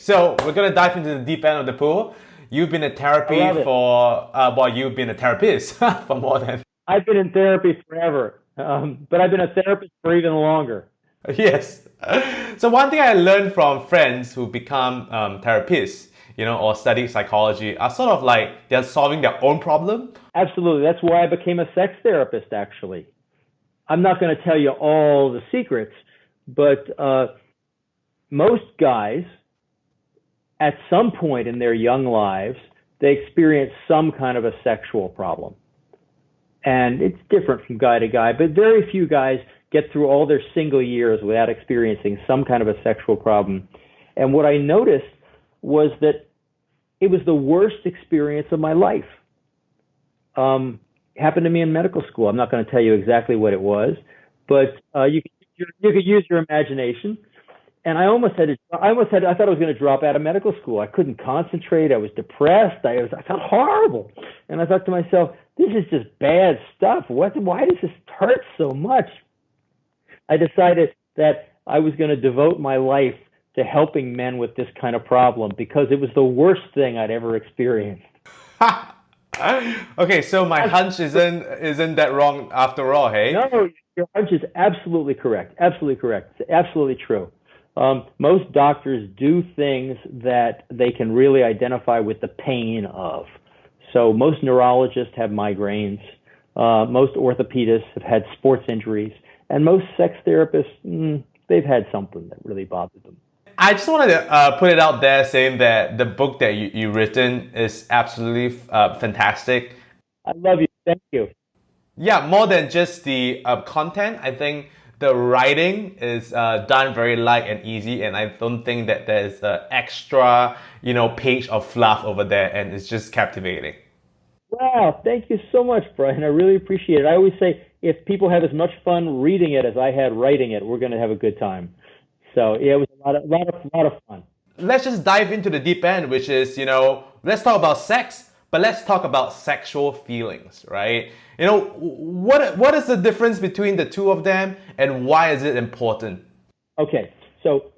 So we're gonna dive into the deep end of the pool. You've been in I therapy love it. for you've been a therapist for more than I've been in therapy forever, but I've been a therapist for even longer. yes. So one thing I learned from friends who become therapists, or study psychology, are sort of like they're solving their own problem. Absolutely. That's why I became a sex therapist, actually. I'm not going to tell you all the secrets, but most guys, at some point in their young lives, they experience some kind of a sexual problem. And it's different from guy to guy, but very few guys get through all their single years without experiencing some kind of a sexual problem. And what I noticed was that it was the worst experience of my life. Happened to me in medical school. I'm not going to tell you exactly what it was, but you could use your imagination. And I thought I was going to drop out of medical school. I couldn't concentrate. I was depressed. I felt horrible. And I thought to myself, this is just bad stuff. Why does this hurt so much? I decided that I was going to devote my life to helping men with this kind of problem because it was the worst thing I'd ever experienced. Okay, so my hunch isn't that wrong after all, hey? No, your hunch is absolutely correct. Absolutely correct. It's absolutely true. Most doctors do things that they can really identify with the pain of. So most neurologists have migraines. Most orthopedists have had sports injuries, and most sex therapists, they've had something that really bothered them. I just wanted to put it out there saying that the book that you written is absolutely fantastic. I love you. Thank you. Yeah, more than just the content, I think the writing is done very light and easy, and I don't think that there's an extra, page of fluff over there, and it's just captivating. Wow, thank you so much, Brian. I really appreciate it. I always say if people have as much fun reading it as I had writing it, we're going to have a good time. So yeah, it was a lot of fun. Let's just dive into the deep end, which is, let's talk about sex, but let's talk about sexual feelings, right? What is the difference between the two of them, and why is it important? Okay, so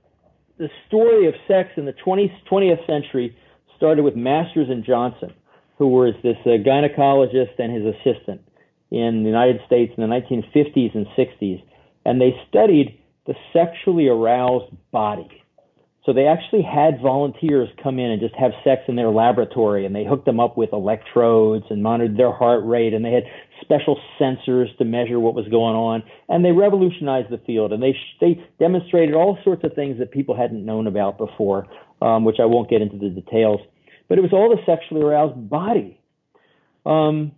the story of sex in the 20th century started with Masters and Johnson, who was this gynecologist and his assistant in the United States in the 1950s and 60s, and they studied the sexually aroused body. So they actually had volunteers come in and just have sex in their laboratory, and they hooked them up with electrodes and monitored their heart rate, and they had special sensors to measure what was going on, and they revolutionized the field, and they demonstrated all sorts of things that people hadn't known about before, which I won't get into the details. But it was all the sexually aroused body. And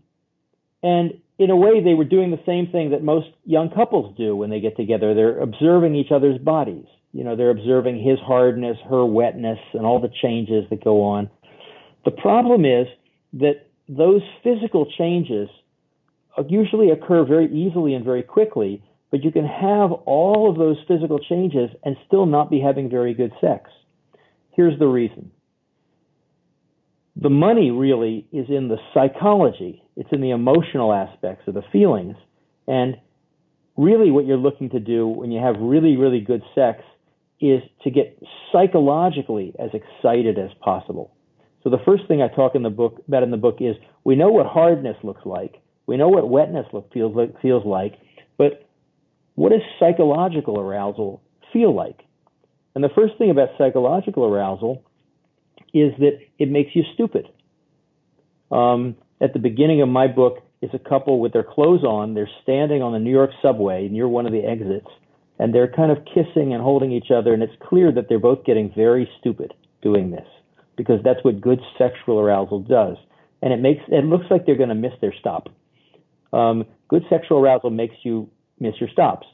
in a way, they were doing the same thing that most young couples do when they get together. They're observing each other's bodies. They're observing his hardness, her wetness, and all the changes that go on. The problem is that those physical changes usually occur very easily and very quickly, but you can have all of those physical changes and still not be having very good sex. Here's the reason. The money really is in the psychology. It's in the emotional aspects of the feelings. And really what you're looking to do when you have really, really good sex is to get psychologically as excited as possible. So the first thing I talk about in the book is we know what hardness looks like. We know what wetness feels like, but what does psychological arousal feel like? And the first thing about psychological arousal is that it makes you stupid. At the beginning of my book is a couple with their clothes on. They're standing on the New York subway near one of the exits, and they're kind of kissing and holding each other, and it's clear that they're both getting very stupid doing this because that's what good sexual arousal does. And it looks like they're going to miss their stop. Good sexual arousal makes you miss your stops.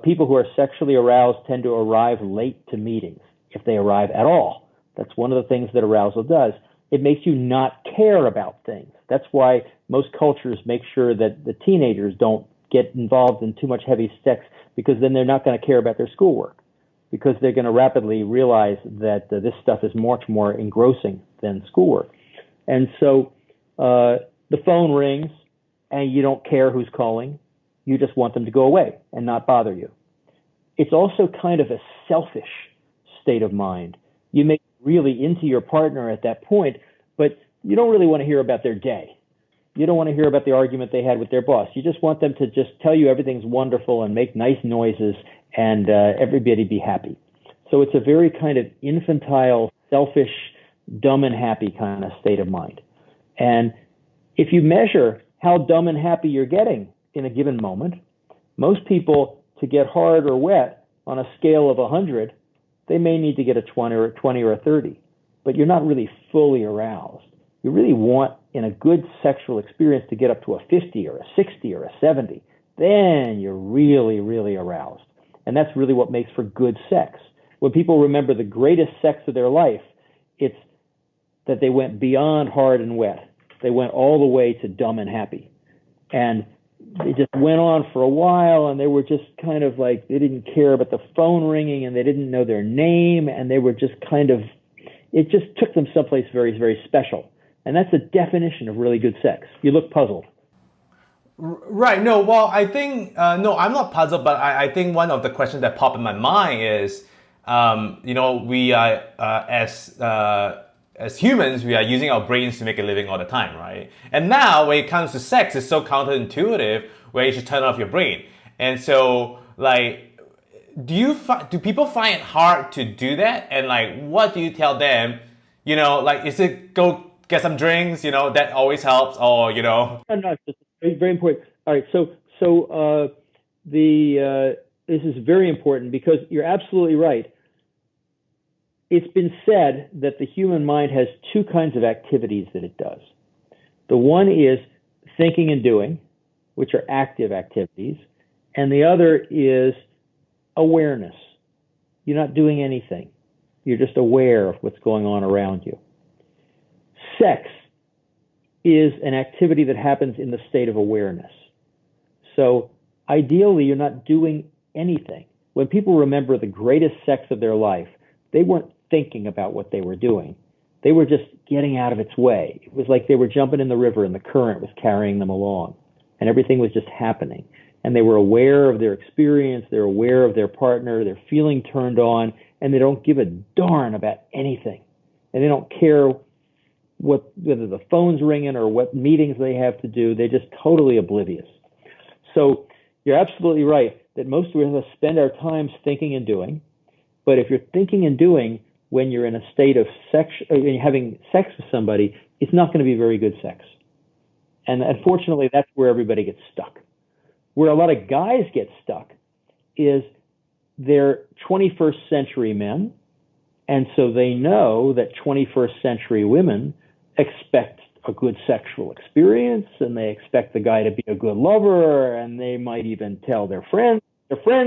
People who are sexually aroused tend to arrive late to meetings, if they arrive at all. That's one of the things that arousal does. It makes you not care about things. That's why most cultures make sure that the teenagers don't get involved in too much heavy sex, because then they're not going to care about their schoolwork, because they're going to rapidly realize that this stuff is much more engrossing than schoolwork. And so the phone rings, and you don't care who's calling. You just want them to go away and not bother you. It's also kind of a selfish state of mind. You make really into your partner at that point, but you don't really want to hear about their day. You don't want to hear about the argument they had with their boss. You just want them to just tell you everything's wonderful and make nice noises and everybody be happy. So it's a very kind of infantile, selfish, dumb and happy kind of state of mind. And if you measure how dumb and happy you're getting in a given moment, most people, to get hard or wet on a scale of 100, they may need to get a 20 or a 30, but you're not really fully aroused. You really want, in a good sexual experience, to get up to a 50 or a 60 or a 70. Then you're really, really aroused. And that's really what makes for good sex. When people remember the greatest sex of their life, it's that they went beyond hard and wet. They went all the way to dumb and happy. And they just went on for a while, and they were just kind of like, they didn't care about the phone ringing, and they didn't know their name, and they were just kind of, it just took them someplace very, very special. And that's the definition of really good sex. You look puzzled. Right. No, well, I think, no, I'm not puzzled, but I think one of the questions that pop in my mind is, we are, as humans, we are using our brains to make a living all the time, right? And now, when it comes to sex, it's so counterintuitive where you should turn off your brain. And so, like, do people find it hard to do that? And like, what do you tell them? Is it go get some drinks? That always helps, or No, it's very, very important. All right, so this is very important because you're absolutely right. It's been said that the human mind has two kinds of activities that it does. The one is thinking and doing, which are active activities, and the other is awareness. You're not doing anything. You're just aware of what's going on around you. Sex is an activity that happens in the state of awareness. So ideally, you're not doing anything. When people remember the greatest sex of their life, they weren't thinking about what they were doing. They were just getting out of its way. It was like they were jumping in the river and the current was carrying them along, and everything was just happening. And they were aware of their experience, they're aware of their partner, they're feeling turned on, and they don't give a darn about anything. And they don't care whether the phone's ringing or what meetings they have to do. They're just totally oblivious. So you're absolutely right that most of us spend our time thinking and doing. But if you're thinking and doing when you're in a state of sex, when you're having sex with somebody, it's not going to be very good sex. And unfortunately, that's where everybody gets stuck. Where a lot of guys get stuck is they're 21st century men, and so they know that 21st century women expect a good sexual experience, and they expect the guy to be a good lover, and they might even tell their friends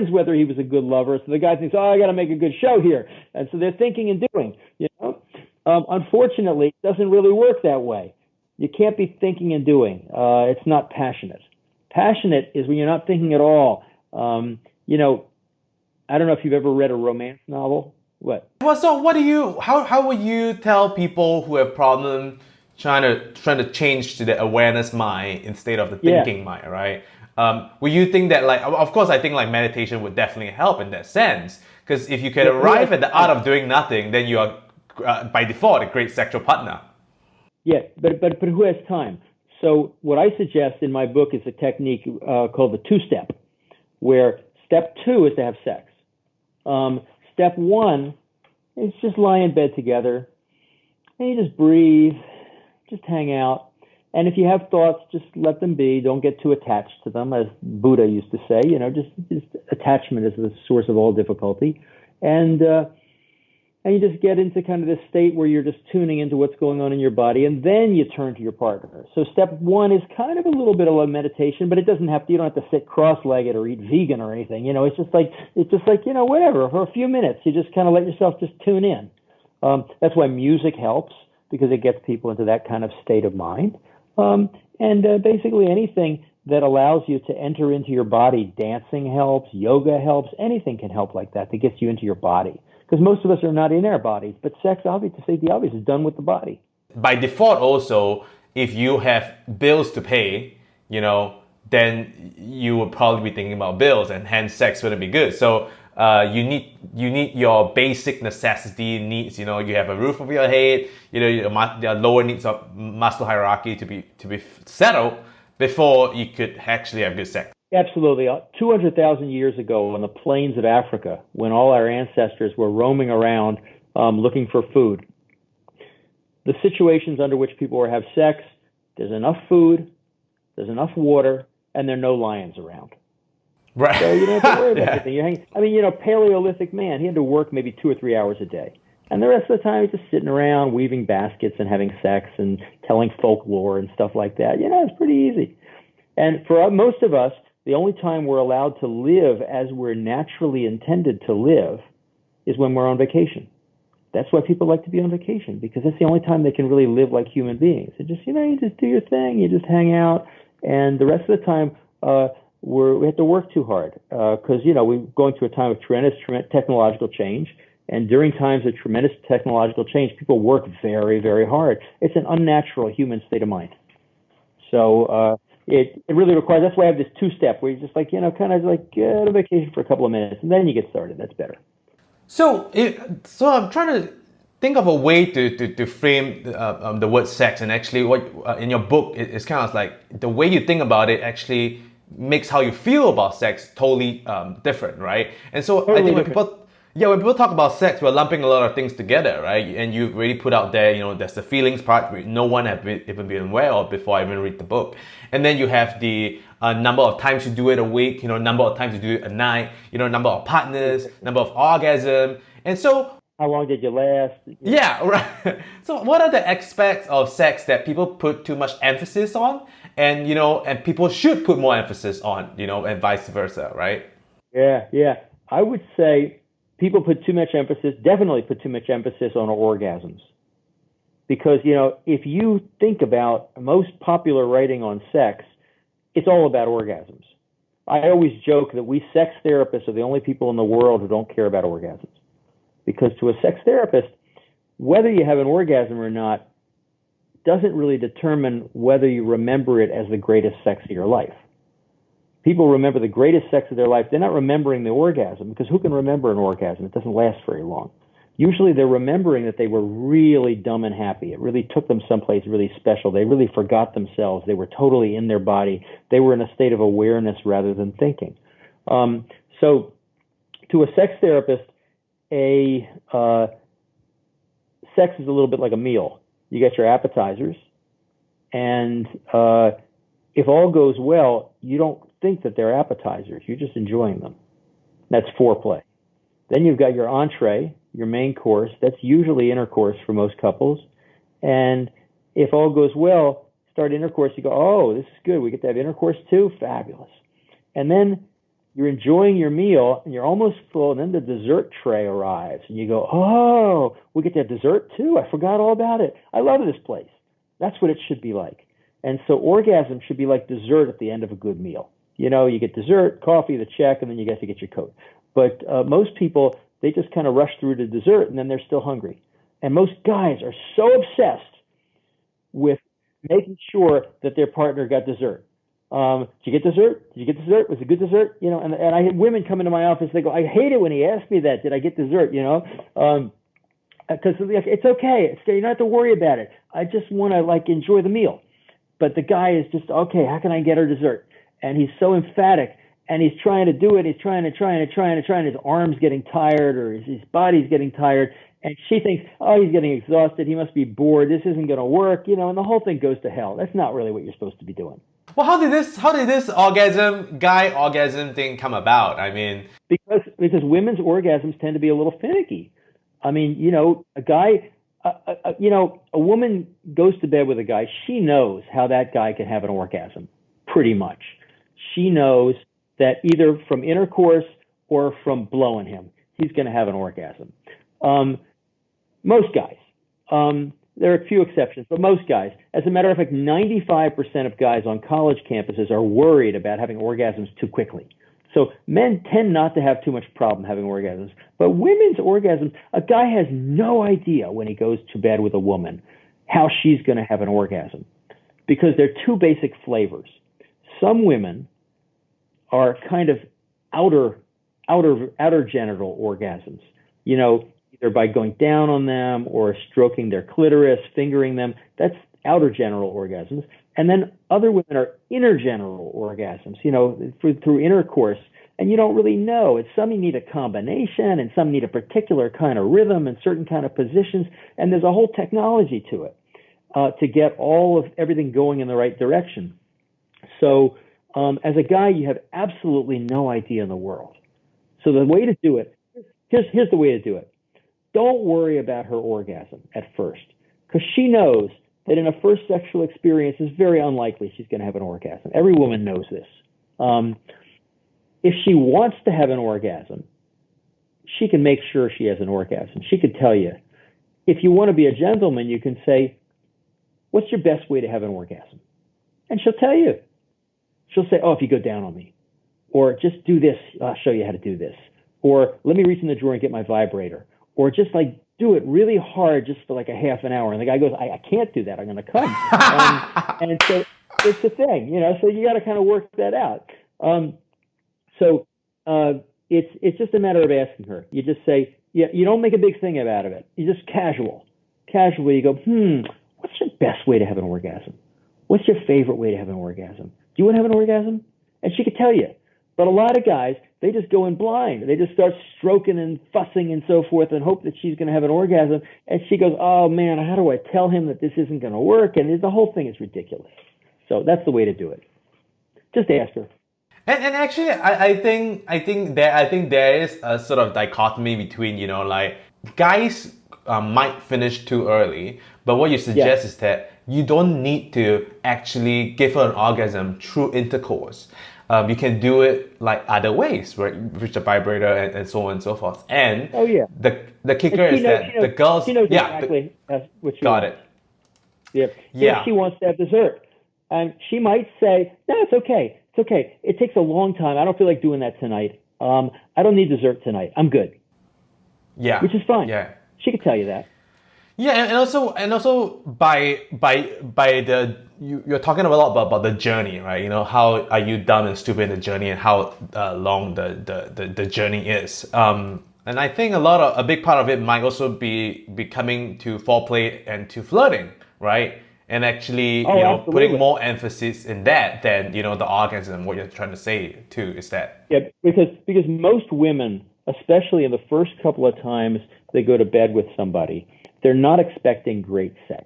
whether he was a good lover. So the guy thinks, I got to make a good show here. And so they're thinking and doing, Unfortunately, it doesn't really work that way. You can't be thinking and doing. It's not passionate. Passionate is when you're not thinking at all. I don't know if you've ever read a romance novel. What? Well, so how would you tell people who have problem trying to change to the awareness mind instead of the thinking mind, right? Would you think that, like, of course, I think like meditation would definitely help in that sense, because if you can arrive at the art of doing nothing, then you are by default a great sexual partner. Yeah, but who has time? So what I suggest in my book is a technique called the two-step, where step 2 is to have sex. Step 1 is just lie in bed together, and you just breathe, just hang out. And if you have thoughts, just let them be. Don't get too attached to them, as Buddha used to say. Just attachment is the source of all difficulty. And you just get into kind of this state where you're just tuning into what's going on in your body, and then you turn to your partner. So step 1 is kind of a little bit of a meditation, but it doesn't have to. You don't have to sit cross-legged or eat vegan or anything. It's just like whatever. For a few minutes, you just kind of let yourself just tune in. That's why music helps, because it gets people into that kind of state of mind. Basically anything that allows you to enter into your body. Dancing helps, yoga helps, anything can help like that gets you into your body. Because most of us are not in our bodies, but sex, obviously, to say the obvious, is done with the body. By default also, if you have bills to pay, then you would probably be thinking about bills, and hence sex wouldn't be good. So you need your basic necessity needs. You have a roof over your head. Your lower needs of Maslow hierarchy to be settled before you could actually have good sex. Absolutely. 200,000 years ago on the plains of Africa, when all our ancestors were roaming around looking for food, the situations under which people were have sex, there's enough food, there's enough water, and there are no lions around. Right. So you don't have to worry about anything. Paleolithic man, he had to work maybe 2 or 3 hours a day. And the rest of the time, he's just sitting around weaving baskets and having sex and telling folklore and stuff like that. It's pretty easy. And for most of us, the only time we're allowed to live as we're naturally intended to live is when we're on vacation. That's why people like to be on vacation, because that's the only time they can really live like human beings. You just do your thing, you just hang out, and the rest of the time we have to work too hard because we're going through a time of tremendous technological change, and during times of tremendous technological change, people work very, very hard. It's an unnatural human state of mind. So it really requires. That's why I have this two-step where you just get on vacation for a couple of minutes, and then you get started. That's better. So I'm trying to think of a way to frame the word sex, and actually what in your book it's kind of like the way you think about it actually makes how you feel about sex totally different, right? And so totally I think when people talk about sex, we're lumping a lot of things together, right? And you've really put out there, there's the feelings part, which no one have even been aware of before I even read the book. And then you have the number of times you do it a week, number of times you do it a night, number of partners, number of orgasm. And so how long did you last? Yeah, right. So what are the aspects of sex that people put too much emphasis on, and and people should put more emphasis on, and vice versa, right? Yeah. I would say people definitely put too much emphasis on orgasms. Because, if you think about most popular writing on sex, it's all about orgasms. I always joke that we sex therapists are the only people in the world who don't care about orgasms. Because to a sex therapist, whether you have an orgasm or not doesn't really determine whether you remember it as the greatest sex of your life. People remember the greatest sex of their life. They're not remembering the orgasm, because who can remember an orgasm? It doesn't last very long. Usually they're remembering that they were really dumb and happy. It really took them someplace really special. They really forgot themselves. They were totally in their body. They were in a state of awareness rather than thinking. So to a sex therapist, sex is a little bit like a meal. You get your appetizers, and if all goes well, you don't think that they're appetizers. You're just enjoying them. That's foreplay. Then you've got your entree, your main course. That's usually intercourse for most couples. And if all goes well, start intercourse. You go, oh, this is good. We get to have intercourse too? Fabulous. And then you're enjoying your meal, and you're almost full, and then the dessert tray arrives. And you go, oh, we get to have dessert too? I forgot all about it. I love this place. That's what it should be like. And so orgasm should be like dessert at the end of a good meal. You get dessert, coffee, the check, and then you get to get your coat. But most people, they just kind of rush through to dessert, and then they're still hungry. And most guys are so obsessed with making sure that their partner got dessert. Did you get dessert? Did you get dessert? Was it good dessert? And I had women come into my office. They go, I hate it when he asks me that. Did I get dessert? Because it's okay. You don't have to worry about it. I just want to enjoy the meal. But the guy is just, okay, how can I get her dessert? And he's so emphatic, and he's trying to do it. He's trying. His arm's getting tired, or his body's getting tired. And she thinks, oh, he's getting exhausted. He must be bored. This isn't going to work, and the whole thing goes to hell. That's not really what you're supposed to be doing. Well, how did this guy orgasm thing come about? I mean, because women's orgasms tend to be a little finicky. I mean, a guy, a woman goes to bed with a guy. She knows how that guy can have an orgasm, pretty much. She knows that either from intercourse or from blowing him, he's going to have an orgasm. Most guys. There are a few exceptions, but most guys. As a matter of fact, 95% of guys on college campuses are worried about having orgasms too quickly. So men tend not to have too much problem having orgasms. But women's orgasms, a guy has no idea when he goes to bed with a woman how she's going to have an orgasm, because there are two basic flavors. Some women are kind of outer outer genital orgasms. You know, either by going down on them or stroking their clitoris, fingering them. That's outer genital orgasms. And then other women are inner genital orgasms, you know, through intercourse. And you don't really know. It's some you need a combination, and some need a particular kind of rhythm and certain kind of positions. And there's a whole technology to it to get all of everything going in the right direction. So as a guy, you have absolutely no idea in the world. So the way to do it, here's the way to do it. Don't worry about her orgasm at first, because she knows that in a first sexual experience, it's very unlikely she's going to have an orgasm. Every woman knows this. If she wants to have an orgasm, she can make sure she has an orgasm. She could tell you. If you want to be a gentleman, you can say, what's your best way to have an orgasm? And she'll tell you. She'll say, oh, if you go down on me. Or just do this, I'll show you how to do this. Or let me reach in the drawer and get my vibrator. Or just like do it really hard just for like a half an hour. And the guy goes, I can't do that. I'm going to come. And so it's the thing, you know, so you got to kind of work that out. So it's just a matter of asking her. You just say, yeah, you don't make a big thing out of it. You just casually you go, what's your best way to have an orgasm? What's your favorite way to have an orgasm? Do you want to have an orgasm? And she could tell you. But a lot of guys, they just go in blind. They just start stroking and fussing and so forth and hope that she's going to have an orgasm. And she goes, oh man, how do I tell him that this isn't going to work? And the whole thing is ridiculous. So that's the way to do it. Just ask her. And actually, I think there is a sort of dichotomy between, you know, like guys might finish too early, but what you suggest is that you don't need to actually give her an orgasm through intercourse. You can do it like other ways, right? With the vibrator and so on and so forth. And the kicker is that the girls, she knows exactly what she got wants. it. If she wants to have dessert, and she might say, no, it's okay. It's okay. It takes a long time. I don't feel like doing that tonight. I don't need dessert tonight. I'm good. Yeah. Which is fine. Yeah. She could tell you that. Yeah, and also by the you're talking a lot about the journey, right? You know, how are you dumb and stupid in the journey, and how long the journey is. And I think a big part of it might also be coming to foreplay and to flirting, right? And actually, putting more emphasis in that than, you know, the orgasm. What you're trying to say too is that because most women, especially in the first couple of times they go to bed with somebody, they're not expecting great sex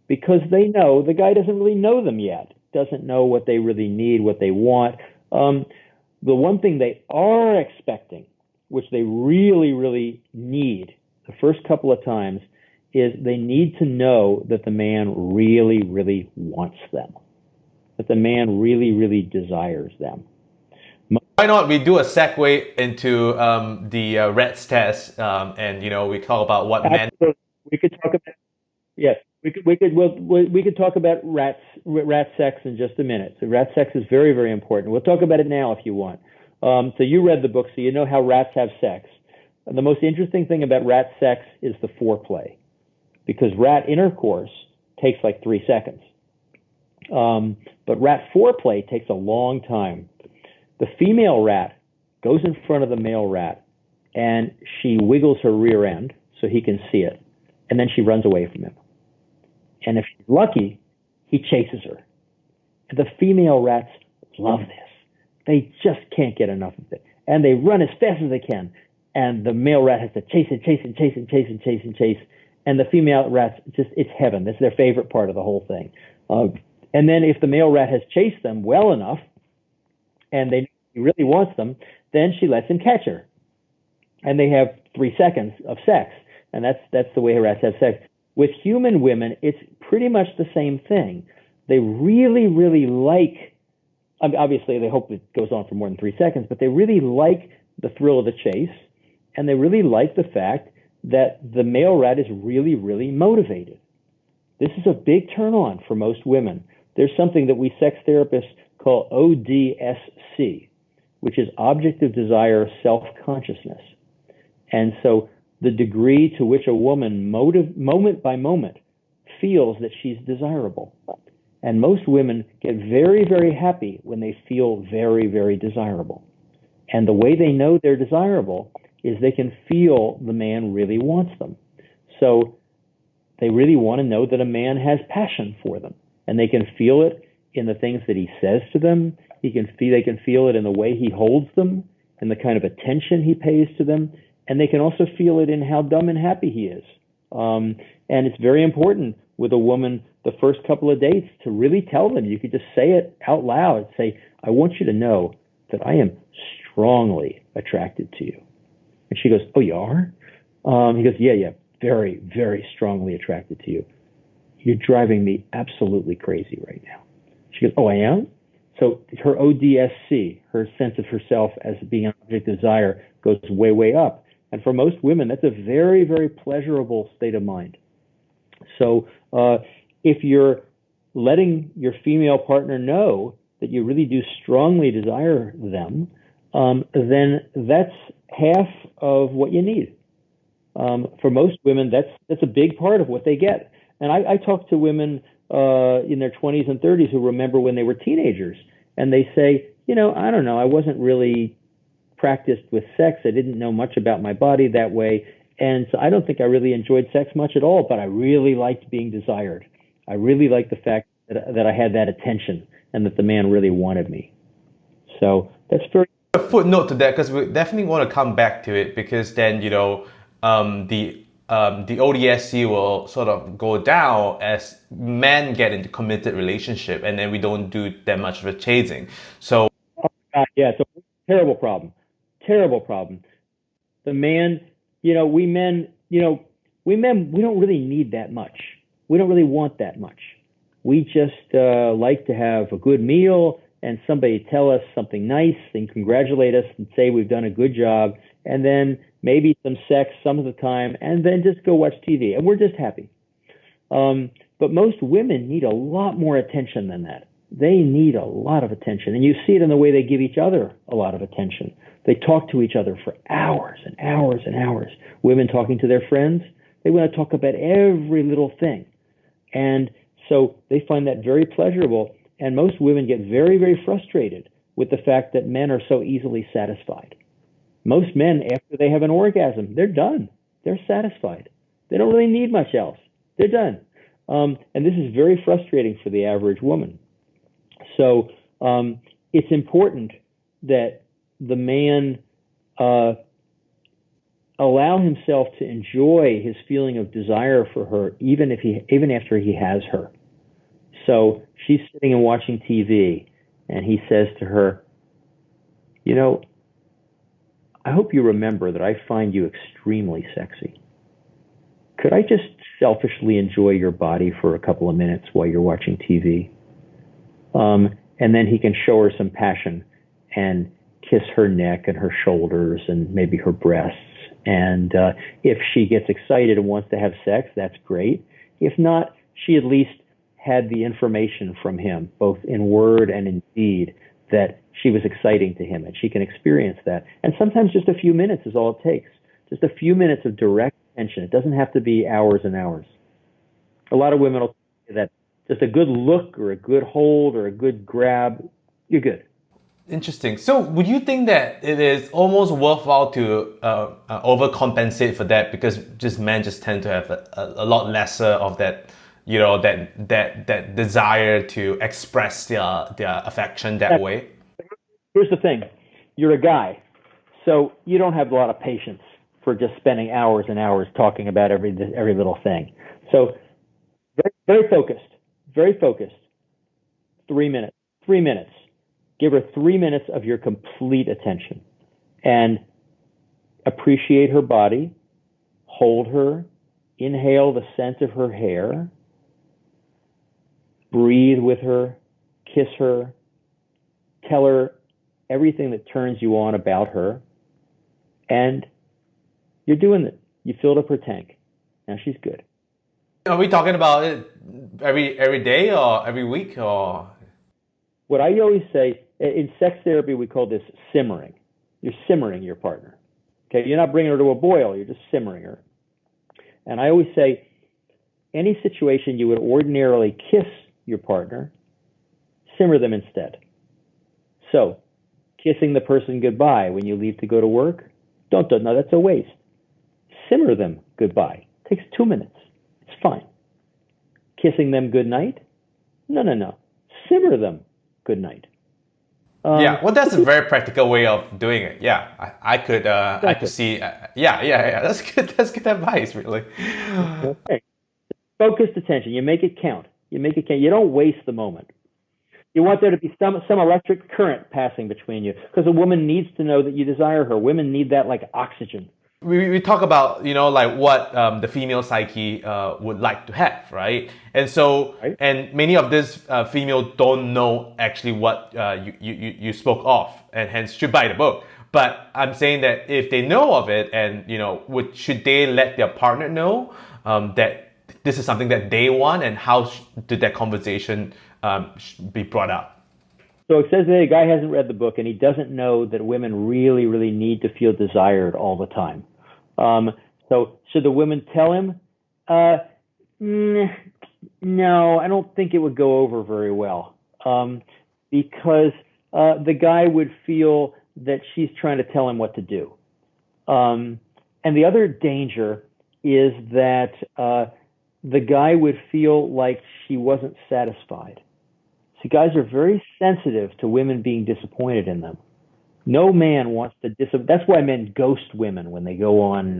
because they know the guy doesn't really know them yet, doesn't know what they really need, what they want. The one thing they are expecting, which they really, really need the first couple of times, is they need to know that the man really, really wants them, that the man really, really desires them. Why not we do a segue into the RATS test, and, you know, we talk about what men. We could talk about we could talk about rat sex in just a minute. So rat sex is very, very important. We'll talk about it now if you want. So you read the book, so you know how rats have sex. And the most interesting thing about rat sex is the foreplay, because rat intercourse takes like 3 seconds, but rat foreplay takes a long time. The female rat goes in front of the male rat, and she wiggles her rear end so he can see it, and then she runs away from him. And if she's lucky, he chases her. The female rats love this. They just can't get enough of it, and they run as fast as they can. And the male rat has to chase and chase and chase and chase and chase and chase. And the female rats, it's heaven. That's their favorite part of the whole thing. And then if the male rat has chased them well enough, and he really wants them, then she lets him catch her. And they have 3 seconds of sex. And that's the way rats have sex. With human women, it's pretty much the same thing. They really, really like, obviously they hope it goes on for more than 3 seconds, but they really like the thrill of the chase. And they really like the fact that the male rat is really, really motivated. This is a big turn on for most women. There's something that we sex therapists call ODSC, which is object of desire self-consciousness. And so the degree to which a woman moment by moment feels that she's desirable. And most women get very, very happy when they feel very, very desirable. And the way they know they're desirable is they can feel the man really wants them. So they really want to know that a man has passion for them, and they can feel it in the things that he says to them. They can feel it in the way he holds them and the kind of attention he pays to them, and they can also feel it in how dumb and happy he is. And it's very important with a woman the first couple of dates to really tell them. You could just say it out loud. Say, I want you to know that I am strongly attracted to you. And she goes, oh, you are? He goes, yeah, very, very strongly attracted to you. You're driving me absolutely crazy right now. She goes, oh, I am? So her ODSC, her sense of herself as being an object of desire, goes way, way up. And for most women, that's a very, very pleasurable state of mind. So if you're letting your female partner know that you really do strongly desire them, then that's half of what you need. For most women, that's a big part of what they get. And I talk to women in their 20s and 30s who remember when they were teenagers, and they say, I don't know, I wasn't really practiced with sex. I didn't know much about my body that way. And so I don't think I really enjoyed sex much at all, but I really liked being desired. I really liked the fact that I had that attention and that the man really wanted me. So that's very... A footnote to that, because we definitely want to come back to it, because then, the ODSC will sort of go down as men get into committed relationship, and then we don't do that much of a chasing. So, yeah, it's a terrible problem. Terrible problem. The man, we men, we don't really need that much. We don't really want that much. We just like to have a good meal and somebody tell us something nice and congratulate us and say we've done a good job, and then maybe some sex some of the time, and then just go watch TV, and we're just happy. But most women need a lot more attention than that. They need a lot of attention, and you see it in the way they give each other a lot of attention. They talk to each other for hours and hours and hours. Women talking to their friends, they want to talk about every little thing. And so they find that very pleasurable, and most women get very, very frustrated with the fact that men are so easily satisfied. Most men, after they have an orgasm, they're done. They're satisfied. They don't really need much else. They're done. And this is very frustrating for the average woman. So it's important that the man allow himself to enjoy his feeling of desire for her, even after he has her. So she's sitting and watching TV, and he says to her, I hope you remember that I find you extremely sexy. Could I just selfishly enjoy your body for a couple of minutes while you're watching TV? And then he can show her some passion and kiss her neck and her shoulders and maybe her breasts. And if she gets excited and wants to have sex, that's great. If not, she at least had the information from him, both in word and in deed, that she was exciting to him, and she can experience that. And sometimes just a few minutes is all it takes. Just a few minutes of direct attention. It doesn't have to be hours and hours. A lot of women will say that just a good look or a good hold or a good grab, you're good. Interesting. So would you think that it is almost worthwhile to overcompensate for that, because men just tend to have a lot lesser of that, that desire to express their affection that way? Here's the thing. You're a guy, so you don't have a lot of patience for just spending hours and hours talking about every little thing. So very, very focused. 3 minutes. 3 minutes. Give her 3 minutes of your complete attention, and appreciate her body, hold her, inhale the scent of her hair, breathe with her, kiss her, tell her everything that turns you on about her, and you're doing it. You filled up her tank. Now she's good. Are we talking about it every day or every week, or? What I always say, in sex therapy, we call this simmering. You're simmering your partner. Okay, you're not bringing her to a boil. You're just simmering her. And I always say, any situation you would ordinarily kiss your partner, simmer them instead. So Kissing the person goodbye when you leave to go to work? Don't. No, that's a waste. Simmer them goodbye. It takes 2 minutes. It's fine. Kissing them goodnight? No. Simmer them goodnight. Yeah, well, that's a very practical way of doing it. Yeah, I could see. Yeah. That's good. That's good advice, really. Okay. Focused attention. You make it count. You don't waste the moment. You want there to be some electric current passing between you, because a woman needs to know that you desire her. Women need that like oxygen. We talk about, like what the female psyche would like to have, right? And so, Right. and many of these female don't know actually what you spoke of, and hence should buy the book. But I'm saying that if they know of it, and should they let their partner know that this is something that they want, and how did that conversation be brought up? So it says that a guy hasn't read the book and he doesn't know that women really, really need to feel desired all the time. So should the women tell him? No, I don't think it would go over very well, because the guy would feel that she's trying to tell him what to do. And the other danger is that the guy would feel like she wasn't satisfied. See, guys are very sensitive to women being disappointed in them. No man wants to That's why men ghost women when they go on,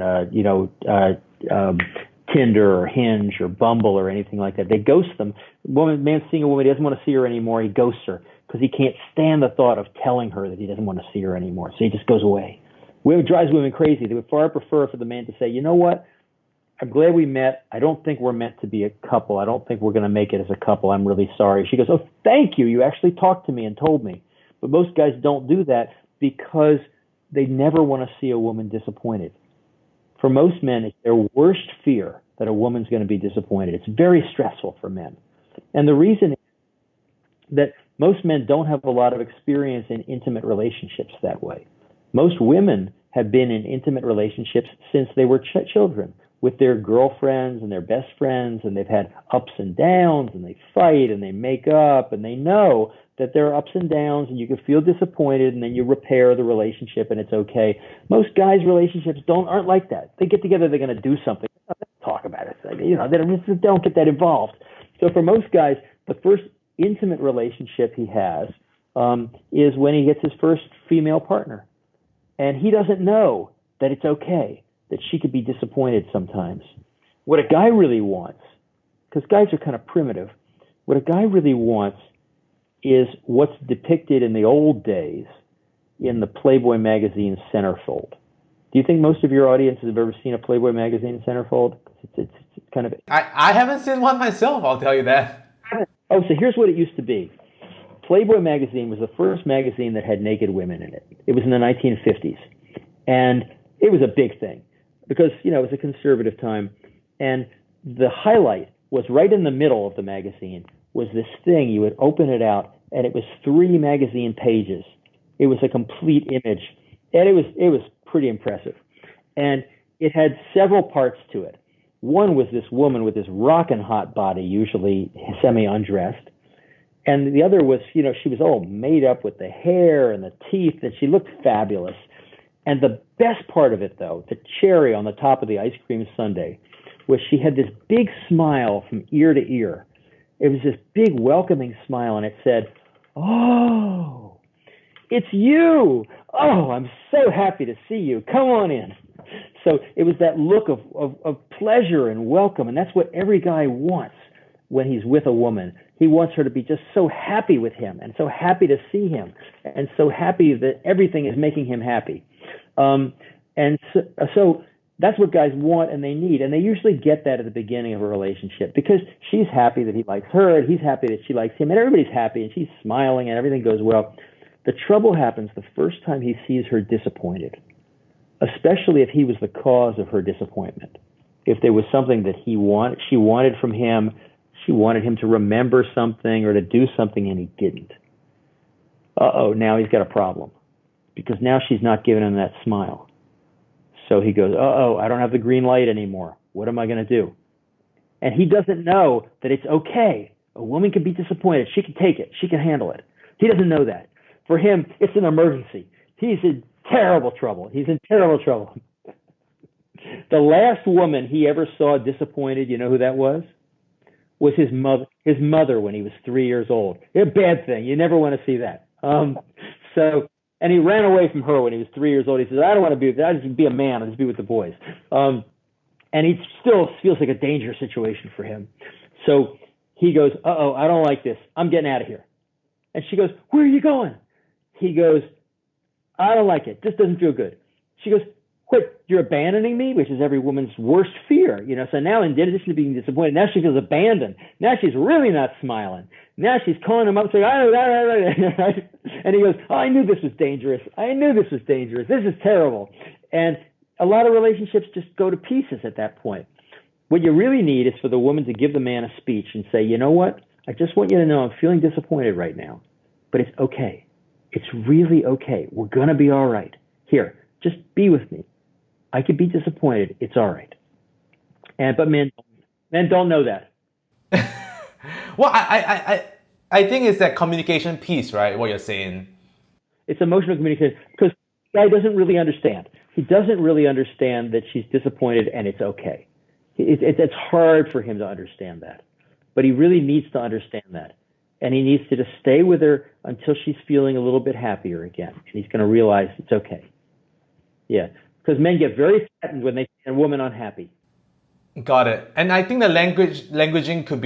Tinder or Hinge or Bumble or anything like that. They ghost them. Man's seeing a woman, he doesn't want to see her anymore. He ghosts her because he can't stand the thought of telling her that he doesn't want to see her anymore. So he just goes away. It drives women crazy. They would far prefer for the man to say, you know what? I'm glad we met. I don't think we're meant to be a couple. I don't think we're going to make it as a couple. I'm really sorry. She goes, oh, thank you. You actually talked to me and told me. But most guys don't do that because they never want to see a woman disappointed. For most men, it's their worst fear that a woman's going to be disappointed. It's very stressful for men. And the reason is that most men don't have a lot of experience in intimate relationships that way. Most women have been in intimate relationships since they were children, with their girlfriends and their best friends, and they've had ups and downs, and they fight and they make up, and they know that there are ups and downs, and you can feel disappointed, and then you repair the relationship and it's okay. Most guys' relationships aren't like that. They get together, they're going to do something. Talk about it. They don't get that involved. So for most guys, the first intimate relationship he has is when he gets his first female partner. And he doesn't know that it's okay, that she could be disappointed sometimes. What a guy really wants, because guys are kind of primitive, what a guy really wants is what's depicted in the old days in the Playboy magazine centerfold. Do you think most of your audiences have ever seen a Playboy magazine centerfold? It's kind of... I haven't seen one myself, I'll tell you that. Oh, so here's what it used to be. Playboy magazine was the first magazine that had naked women in it. It was in the 1950s. And it was a big thing because, it was a conservative time. And the highlight was right in the middle of the magazine was this thing. You would open it out, and it was 3 magazine pages. It was a complete image. And it was pretty impressive. And it had several parts to it. One was this woman with this rockin' hot body, usually semi-undressed. And the other was, she was all made up with the hair and the teeth, and she looked fabulous. And the best part of it, though, the cherry on the top of the ice cream sundae, was she had this big smile from ear to ear. It was this big welcoming smile, and it said, "Oh, it's you. Oh, I'm so happy to see you. Come on in." So it was that look of pleasure and welcome, and that's what every guy wants when he's with a woman. He wants her to be just so happy with him and so happy to see him and so happy that everything is making him happy. And so that's what guys want and they need. And they usually get that at the beginning of a relationship because she's happy that he likes her and he's happy that she likes him and everybody's happy and she's smiling and everything goes well. The trouble happens the first time he sees her disappointed, especially if he was the cause of her disappointment. If there was something that she wanted from him, she wanted him to remember something or to do something and he didn't. Now he's got a problem because now she's not giving him that smile. So he goes, I don't have the green light anymore. What am I going to do? And he doesn't know that it's okay. A woman can be disappointed. She can take it. She can handle it. He doesn't know that. For him, it's an emergency. He's in terrible trouble. He's in terrible trouble. The last woman he ever saw disappointed, you know who that was? Was his mother. His mother when he was 3 years old. A bad thing. You never want to see that. And he ran away from her when he was 3 years old. He says, "I don't want to be. I just be a man. I just be with the boys." And he still feels like a dangerous situation for him. So he goes, "Uh-oh, I don't like this. I'm getting out of here." And she goes, "Where are you going?" He goes, "I don't like it. This doesn't feel good." She goes, "Quit, you're abandoning me," which is every woman's worst fear. So now in addition to being disappointed, now she feels abandoned. Now she's really not smiling. Now she's calling him up saying, and he goes, "Oh, I knew this was dangerous. I knew this was dangerous. This is terrible." And a lot of relationships just go to pieces at that point. What you really need is for the woman to give the man a speech and say, "You know what? I just want you to know I'm feeling disappointed right now, but it's okay. It's really okay. We're going to be all right. Here, just be with me. I could be disappointed. It's all right." But men don't know that. Well, I think it's that communication piece, right? What you're saying. It's emotional communication because the guy doesn't really understand. He doesn't really understand that she's disappointed and it's okay. It's hard for him to understand that, but he really needs to understand that. And he needs to just stay with her until she's feeling a little bit happier again. And he's going to realize it's okay. Yeah. Because men get very threatened when they see a woman unhappy. Got it. And I think the languaging could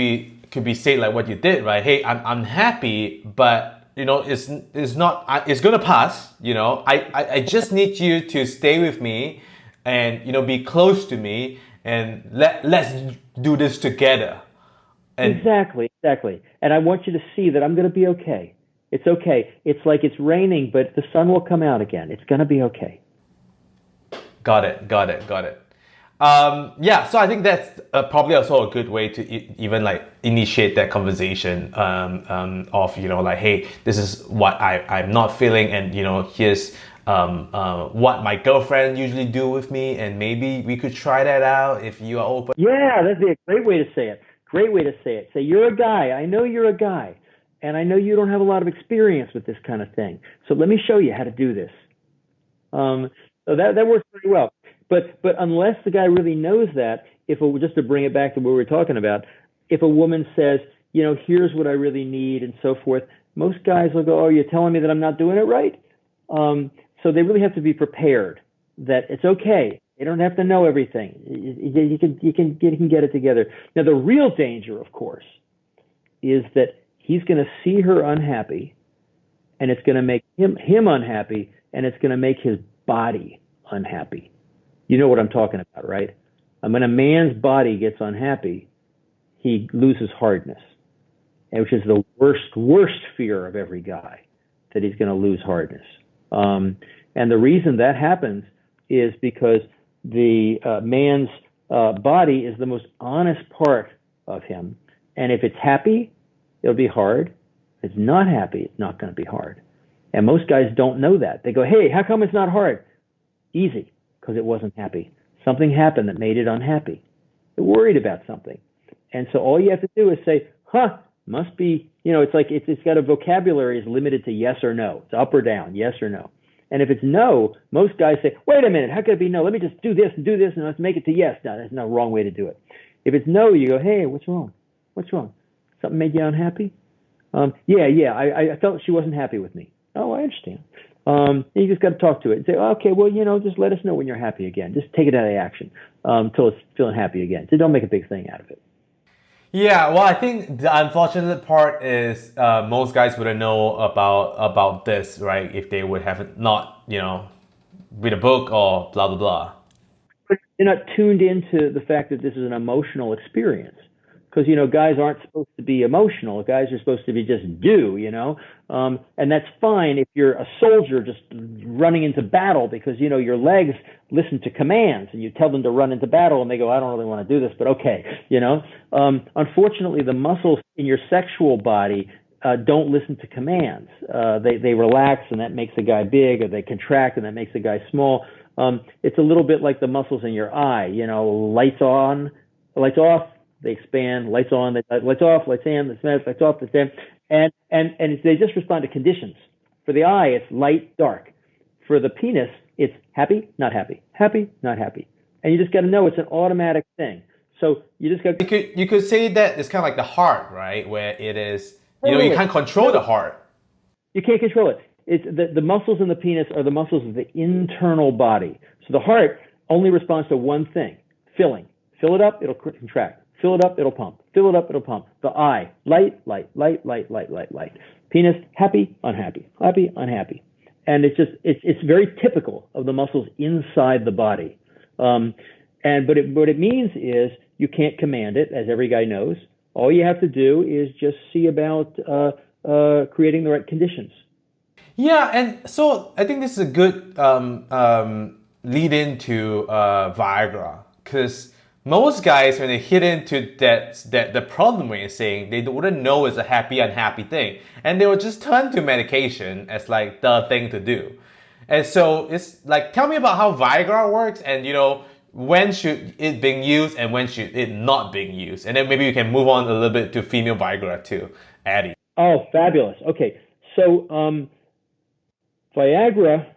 be said like what you did, right? Hey, I'm unhappy, but it's not. It's gonna pass. I just need you to stay with me, and be close to me, and let's do this together. And Exactly. And I want you to see that I'm going to be okay. It's okay. It's like it's raining, but the sun will come out again. It's going to be okay. Got it. Yeah, so I think that's probably also a good way to even like initiate that conversation of like, hey, this is what I'm not feeling, and here's what my girlfriend usually do with me, and maybe we could try that out if you are open. Yeah, that'd be a great way to say it. Say, "You're a guy. I know you're a guy, and I know you don't have a lot of experience with this kind of thing. So let me show you how to do this." So that works pretty well. But unless the guy really knows that, just to bring it back to what we were talking about, if a woman says, "Here's what I really need," and so forth, most guys will go, "Oh, you're telling me that I'm not doing it right?" So they really have to be prepared that it's okay. They don't have to know everything. You can get it together. Now, the real danger, of course, is that he's going to see her unhappy, and it's going to make him unhappy, and it's going to make his body unhappy. You know what I'm talking about, right? When a man's body gets unhappy, he loses hardness, which is the worst fear of every guy, that he's going to lose hardness. And the reason that happens is because the man's body is the most honest part of him. And if it's happy, it'll be hard. If it's not happy, it's not going to be hard. And most guys don't know that. They go, "Hey, how come it's not hard?" Easy, because it wasn't happy. Something happened that made it unhappy. They're worried about something. And so all you have to do is say, must be, it's like it's got a vocabulary is limited to yes or no. It's up or down, yes or no. And if it's no, most guys say, "Wait a minute, how could it be no? Let me just do this, and let's make it to yes." No, that's no wrong way to do it. If it's no, you go, "Hey, what's wrong? What's wrong? Something made you unhappy?" I felt she wasn't happy with me. "Oh, I understand." You just got to talk to it and say, "Okay, well, just let us know when you're happy again. Just take it out of action until it's feeling happy again. So don't make a big thing out of it." Yeah, well, I think the unfortunate part is most guys wouldn't know about this, right? If they would have not, read a book or blah blah blah. They're not tuned into the fact that this is an emotional experience. Because guys aren't supposed to be emotional. Guys are supposed to be just do, and that's fine if you're a soldier just running into battle because your legs listen to commands and you tell them to run into battle and they go, "I don't really want to do this, but okay." Unfortunately, the muscles in your sexual body don't listen to commands. They relax and that makes a guy big, or they contract and that makes a guy small. It's a little bit like the muscles in your eye. Lights on, lights off. They expand, lights on, lights off, lights in, lights off, lights in, and they just respond to conditions. For the eye, it's light, dark. For the penis, it's happy, not happy, happy, not happy. And you just got to know it's an automatic thing. So you just got to. You could say that it's kind of like the heart, right? Where it is, you Totally. can't control the heart. You can't control it. It's the muscles in the penis are the muscles of the internal body. So the heart only responds to one thing: filling. Fill it up, it'll contract. Fill it up, it'll pump. Fill it up, it'll pump. The eye, light, light, light, light, light, light, light. Penis, happy, unhappy, happy, unhappy. And it's very typical of the muscles inside the body. But what it means is you can't command it, as every guy knows. All you have to do is just see about creating the right conditions. Yeah, and so I think this is a good lead into Viagra, because most guys, when they hit into that the problem when you're saying, they wouldn't know it's a happy unhappy thing, and they will just turn to medication as like the thing to do. And so it's like, tell me about how Viagra works, and when should it being used and when should it not being used, and then maybe you can move on a little bit to female Viagra too, Addie. Oh, fabulous. Okay, so Viagra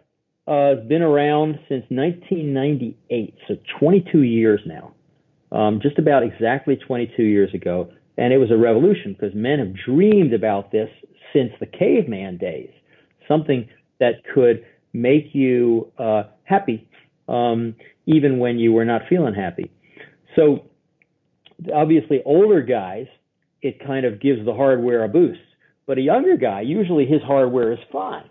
has been around since 1998, so 22 years now. Just about exactly 22 years ago. And it was a revolution because men have dreamed about this since the caveman days, something that could make you happy even when you were not feeling happy. So obviously older guys, it kind of gives the hardware a boost. But a younger guy, usually his hardware is fine.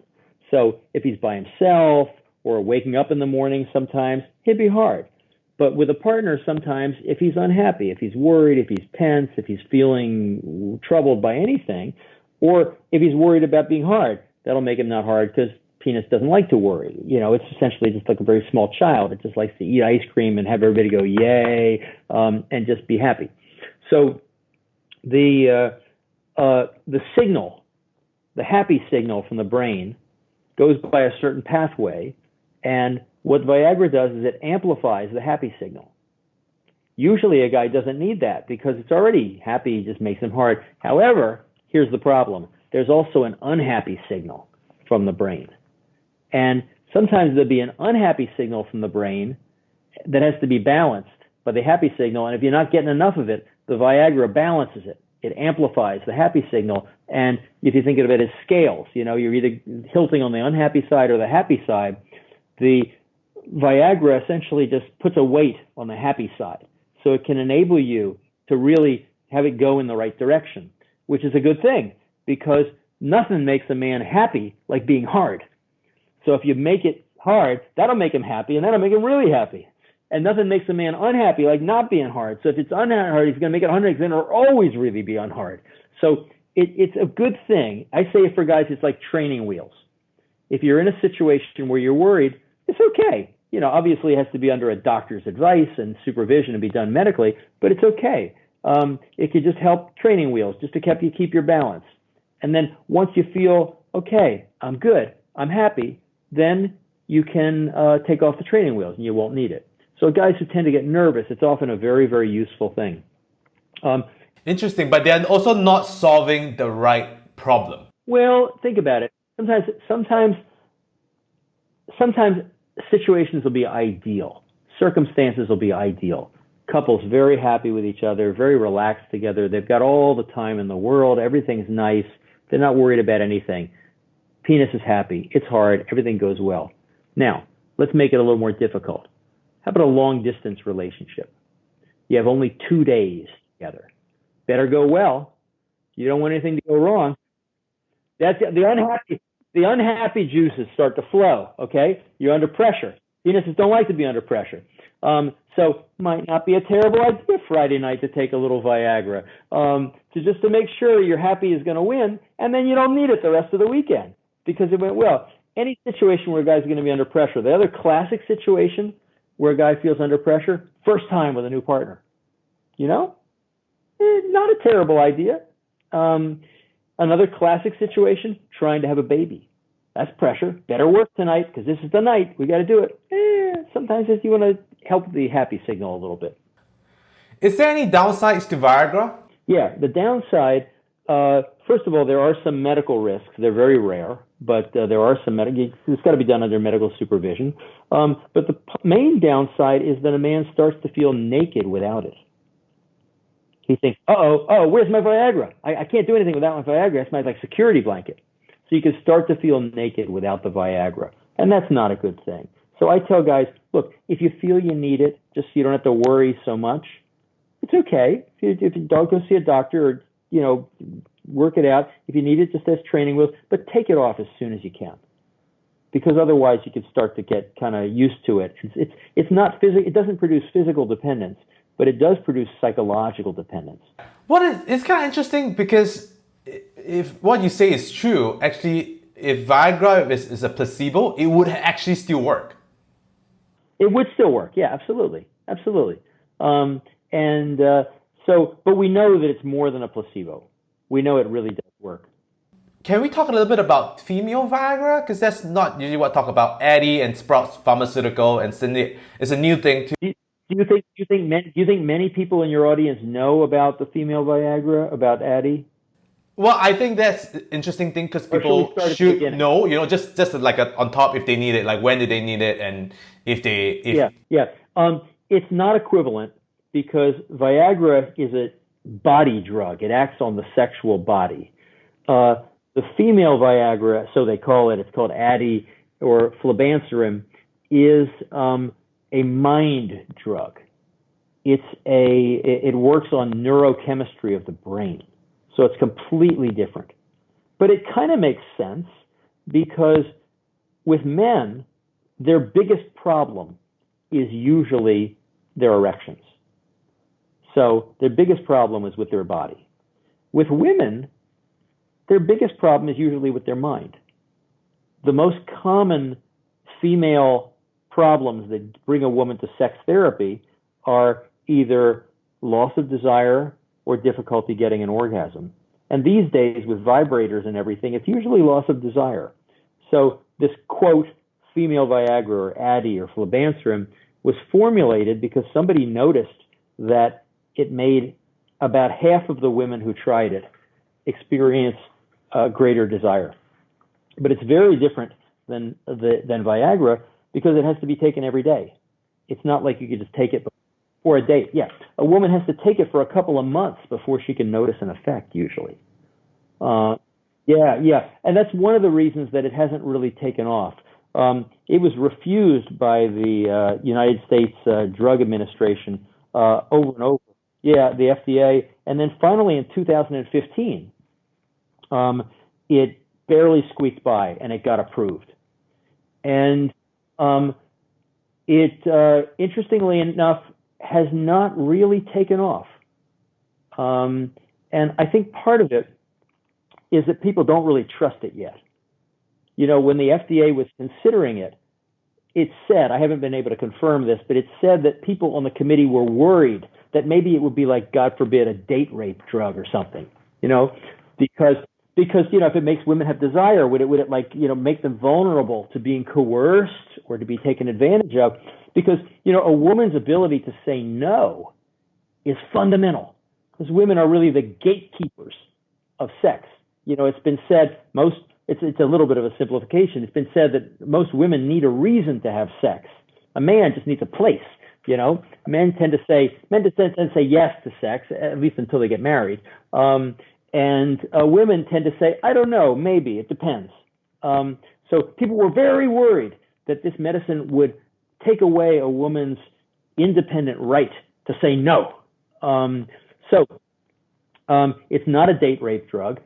So if he's by himself or waking up in the morning sometimes, it'd be hard. But with a partner, sometimes if he's unhappy, if he's worried, if he's tense, if he's feeling troubled by anything, or if he's worried about being hard, that'll make him not hard because penis doesn't like to worry. It's essentially just like a very small child. It just likes to eat ice cream and have everybody go, yay, and just be happy. So the signal, the happy signal from the brain goes by a certain pathway, and what Viagra does is it amplifies the happy signal. Usually a guy doesn't need that because it's already happy, just makes him hard. However, here's the problem. There's also an unhappy signal from the brain. And sometimes there'll be an unhappy signal from the brain that has to be balanced by the happy signal. And if you're not getting enough of it, the Viagra balances it. It amplifies the happy signal. And if you think of it as scales, you're either tilting on the unhappy side or the happy side. The Viagra essentially just puts a weight on the happy side. So it can enable you to really have it go in the right direction, which is a good thing because nothing makes a man happy like being hard. So if you make it hard, that'll make him happy and that'll make him really happy. And nothing makes a man unhappy like not being hard. So if it's unhard, he's going to make it hard, then it'll always really be unhard. So it's a good thing. I say for guys, it's like training wheels. If you're in a situation where you're worried, it's okay. Obviously it has to be under a doctor's advice and supervision and be done medically, but it's okay. It could just help training wheels, just to keep your balance. And then once you feel, okay, I'm good, I'm happy, then you can take off the training wheels and you won't need it. So guys who tend to get nervous, it's often a very, very useful thing. Interesting, but they're also not solving the right problem. Well, think about it. Sometimes situations will be ideal. Circumstances will be ideal. Couples very happy with each other, very relaxed together. They've got all the time in the world. Everything's nice. They're not worried about anything. Penis is happy. It's hard. Everything goes well. Now, let's make it a little more difficult. How about a long distance relationship? You have only 2 days together. Better go well. You don't want anything to go wrong. That's the unhappy juices start to flow, okay? You're under pressure. Penises don't like to be under pressure. So might not be a terrible idea Friday night to take a little Viagra just to make sure your happy is going to win, and then you don't need it the rest of the weekend because it went well. Any situation where a guy's going to be under pressure. The other classic situation where a guy feels under pressure, first time with a new partner. Not a terrible idea. Another classic situation, trying to have a baby. That's pressure. Better work tonight because this is the night. We got to do it. Sometimes you want to help the happy signal a little bit. Is there any downsides to Viagra? Yeah, the downside, First of all, there are some medical risks. They're very rare, but there are some medical. It's got to be done under medical supervision. But the main downside is that a man starts to feel naked without it. He thinks, where's my Viagra? I can't do anything without my Viagra. It's my like security blanket. So you can start to feel naked without the Viagra, and that's not a good thing. So I tell guys, look, if you feel you need it, just so you don't have to worry so much, it's okay. If you don't, go see a doctor or, work it out. If you need it, just as training wheels, but take it off as soon as you can, because otherwise you can start to get kind of used to it. It's not physical. It doesn't produce physical dependence, but it does produce psychological dependence. It's kind of interesting because if what you say is true, actually, if Viagra is a placebo, it would actually still work. It would still work. Yeah, absolutely. But we know that it's more than a placebo. We know it really does work. Can we talk a little bit about female Viagra? Because that's not usually what I talk about. Addie and Sprouts Pharmaceutical and Cindy. It's a new thing too. Do you think many people in your audience know about the female Viagra, about Addie? Well, I think that's an interesting thing because people should know, just like on top if they need it, like when do they need it, and if they. It's not equivalent because Viagra is a body drug. It acts on the sexual body. The female Viagra, so they call it, it's called Addie or flibanserin, is a mind drug. It works on neurochemistry of the brain. So it's completely different. But it kind of makes sense because with men, their biggest problem is usually their erections. So their biggest problem is with their body. With women, their biggest problem is usually with their mind. The most common female problems that bring a woman to sex therapy are either loss of desire or difficulty getting an orgasm. And these days, with vibrators and everything, it's usually loss of desire. So this, quote, female Viagra or Addie or flibanserin was formulated because somebody noticed that it made about half of the women who tried it experience greater desire. But it's very different than Viagra because it has to be taken every day. It's not like you could just take it for a date. Yeah, a woman has to take it for a couple of months before she can notice an effect usually. And that's one of the reasons that it hasn't really taken off. It was refused by the United States Drug Administration over and over. Yeah, the FDA. And then finally in 2015, it barely squeaked by and it got approved. And it, interestingly enough, has not really taken off. And I think part of it is that people don't really trust it yet. When the FDA was considering it, it said, I haven't been able to confirm this, but it said that people on the committee were worried that maybe it would be like, God forbid, a date rape drug or something, because if it makes women have desire, would it make them vulnerable to being coerced or to be taken advantage of? Because, a woman's ability to say no is fundamental because women are really the gatekeepers of sex. It's been said it's a little bit of a simplification. It's been said that most women need a reason to have sex. A man just needs a place. Men tend to say yes to sex, at least until they get married. And women tend to say, I don't know, maybe, it depends. So people were very worried that this medicine would take away a woman's independent right to say no. It's not a date rape drug.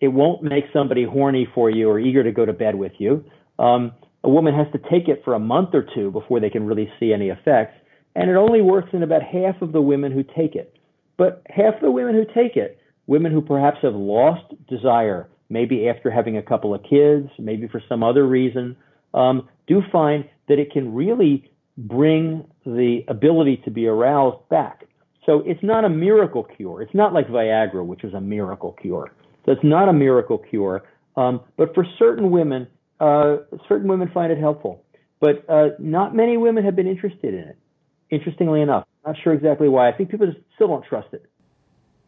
It won't make somebody horny for you or eager to go to bed with you. A woman has to take it for a month or two before they can really see any effects. And it only works in about half of the women who take it. But half the women who take it, women who perhaps have lost desire, maybe after having a couple of kids, maybe for some other reason, do find that it can really bring the ability to be aroused back. So it's not a miracle cure. It's not like Viagra, which was a miracle cure. So it's not a miracle cure. But for certain women find it helpful. But not many women have been interested in it, interestingly enough. Not sure exactly why. I think people just still don't trust it.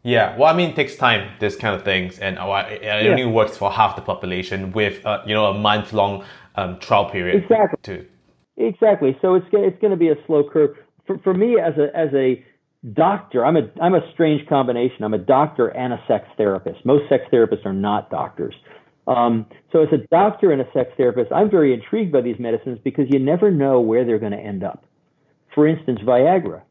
Yeah, well, I mean, it takes time, this kind of things, and it Yeah, only works for half the population with, a month-long trial period exactly. to. Exactly. So it's going to be a slow curve. For me as a doctor, I'm a strange combination. I'm a doctor and a sex therapist. Most sex therapists are not doctors. So as a doctor and a sex therapist, I'm very intrigued by these medicines because you never know where they're going to end up. For instance, Viagra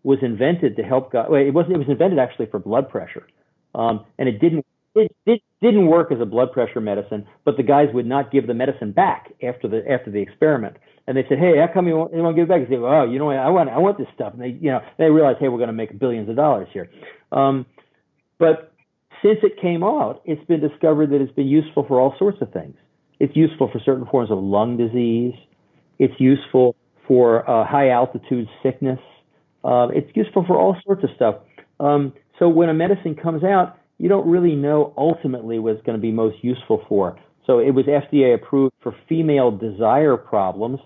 was invented to help guys. Well, it wasn't. It was invented actually for blood pressure, and it didn't work as a blood pressure medicine. But the guys would not give the medicine back after the experiment. And they said, "Hey, how come you won't give it back?" They say, "Oh, I want this stuff." And they realized, "Hey, we're going to make billions of dollars here." Um, but since it came out, it's been discovered that it's been useful for all sorts of things. It's useful for certain forms of lung disease. It's useful for high altitude sickness. It's useful for all sorts of stuff. So when a medicine comes out, you don't really know ultimately what it's going to be most useful for. So it was FDA approved for female desire problems.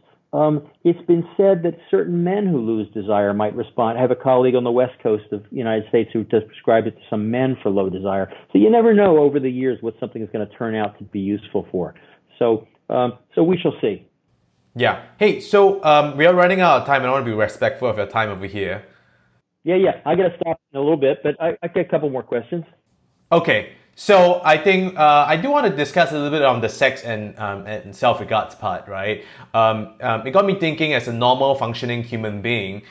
It's been said that certain men who lose desire might respond. I have a colleague on the west coast of the United States who just prescribed it to some men for low desire. So you never know over the years what something is going to turn out to be useful for. So we shall see. Yeah. Hey, so we are running out of time, and I want to be respectful of your time over here. Yeah. I got to stop in a little bit, but I got a couple more questions. Okay, so I think I do want to discuss a little bit on the sex and self regards part, right? It got me thinking as a normal functioning human being,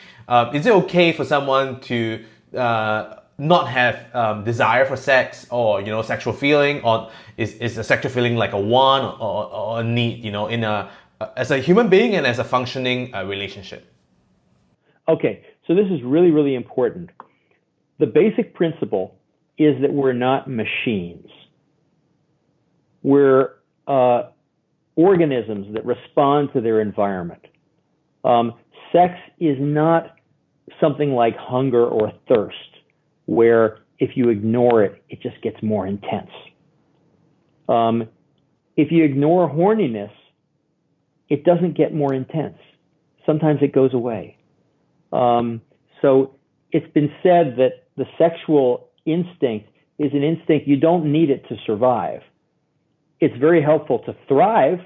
is it okay for someone to not have desire for sex or sexual feeling, or is a sexual feeling like a want or a need, in a as a human being and as a functioning relationship? Okay, so this is really, really important. The basic principle is that we're not machines. We're organisms that respond to their environment. Sex is not something like hunger or thirst, where if you ignore it, it just gets more intense. Um, if you ignore horniness, it doesn't get more intense. Sometimes it goes away. So it's been said that the sexual instinct is an instinct. You don't need it to survive. It's very helpful to thrive.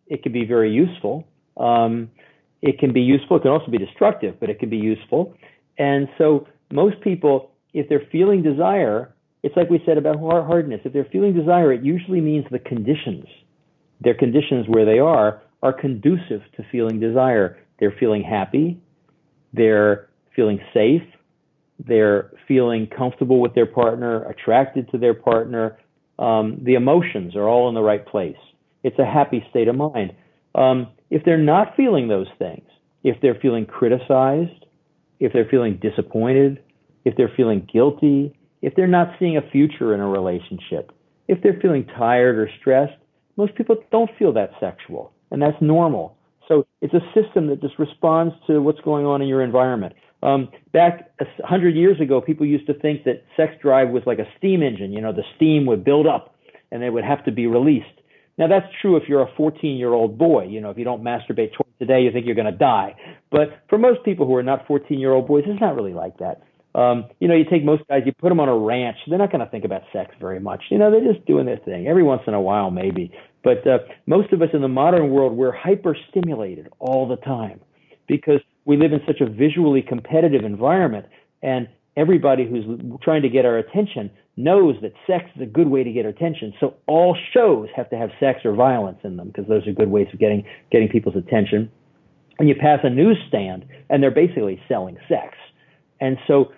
It can be very useful. It can be useful. It can also be destructive, but it can be useful. And so most people, if they're feeling desire, it's like we said about hardness. If they're feeling desire, it usually means the conditions, their conditions where they are conducive to feeling desire. They're feeling happy. They're feeling safe. They're feeling comfortable with their partner, attracted to their partner. The emotions are all in the right place. It's a happy state of mind. If they're not feeling those things, if they're feeling criticized, if they're feeling disappointed, if they're feeling guilty, if they're not seeing a future in a relationship, if they're feeling tired or stressed, most people don't feel that sexual, and that's normal. So it's a system that just responds to what's going on in your environment. Back 100 years ago, people used to think that sex drive was like a steam engine. The steam would build up and it would have to be released. Now, that's true if you're a 14-year-old boy. If you don't masturbate twice a day, you think you're going to die. But for most people who are not 14-year-old boys, it's not really like that. You take most guys, you put them on a ranch, they're not going to think about sex very much. They're just doing their thing. Every once in a while, maybe. But most of us in the modern world, we're hyper-stimulated all the time because we live in such a visually competitive environment, and everybody who's trying to get our attention knows that sex is a good way to get our attention. So all shows have to have sex or violence in them because those are good ways of getting people's attention. And you pass a newsstand, and they're basically selling sex. And so,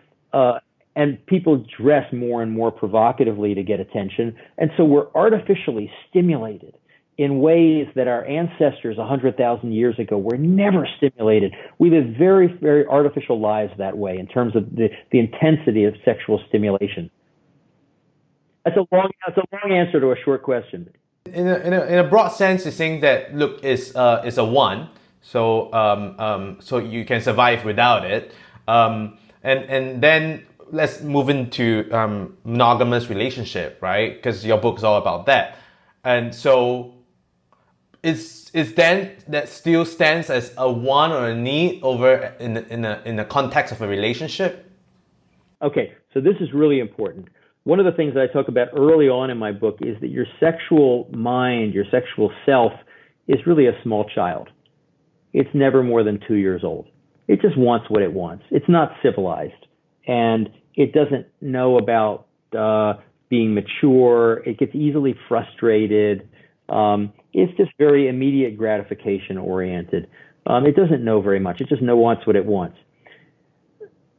and people dress more and more provocatively to get attention. And so we're artificially stimulated in ways that our ancestors 100,000 years ago were never stimulated. We live very, very artificial lives that way in terms of the intensity of sexual stimulation. That's a long answer to a short question. In a broad sense, you're saying that look is a one, so you can survive without it, and then let's move into monogamous relationship, right? Because your book is all about that, and so is then that still stands as a want or a need over in the context of a relationship? Okay, so this is really important. One of the things that I talk about early on in my book is that your sexual mind, your sexual self, is really a small child. It's never more than 2 years old. It just wants what it wants. It's not civilized, and it doesn't know about being mature. It gets easily frustrated. It's just very immediate gratification oriented. It doesn't know very much. It just wants what it wants.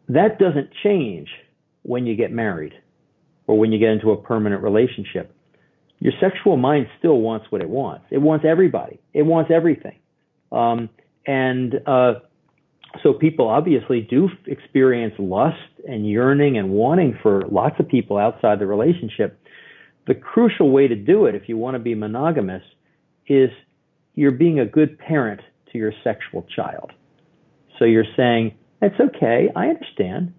That doesn't change when you get married or when you get into a permanent relationship. Your sexual mind still wants what it wants. It wants everybody. It wants everything. So people obviously do experience lust and yearning and wanting for lots of people outside the relationship. The crucial way to do it, if you want to be monogamous, is you're being a good parent to your sexual child. So you're saying, it's okay, I understand.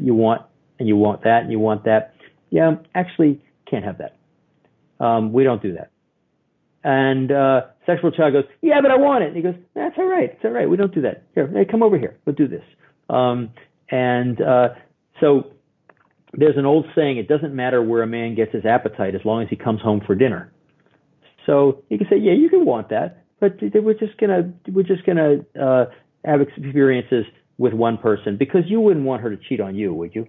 You want, and you want that, and you want that. Yeah, actually, can't have that. We don't do that. And sexual child goes, yeah, but I want it. And he goes, that's all right. It's all right. We don't do that. Here, hey, come over here. We'll do this. So there's an old saying, it doesn't matter where a man gets his appetite as long as he comes home for dinner. So you can say, yeah, you can want that, but we're just gonna have experiences with one person because you wouldn't want her to cheat on you, would you?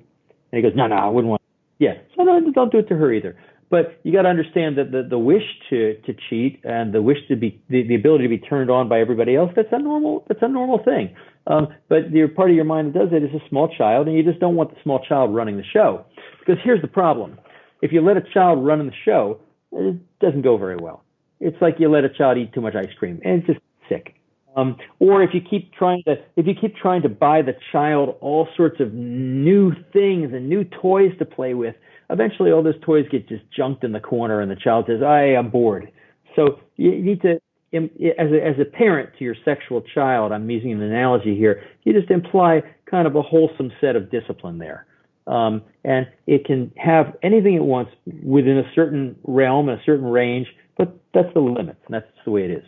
And he goes, no, I wouldn't want. Yeah, so no, don't do it to her either. But you got to understand that the wish to cheat and the wish to be the ability to be turned on by everybody else, that's a normal thing. But your part of your mind that does it is a small child, and you just don't want the small child running the show. Because here's the problem: if you let a child run in the show, it doesn't go very well. It's like you let a child eat too much ice cream, and it's just sick. Or if you keep trying to buy the child all sorts of new things and new toys to play with, eventually all those toys get just junked in the corner, and the child says, I'm bored. So you need to, as a parent to your sexual child, I'm using an analogy here, you just imply kind of a wholesome set of discipline there. And it can have anything it wants within a certain realm, a certain range, but that's the limit, and that's the way it is.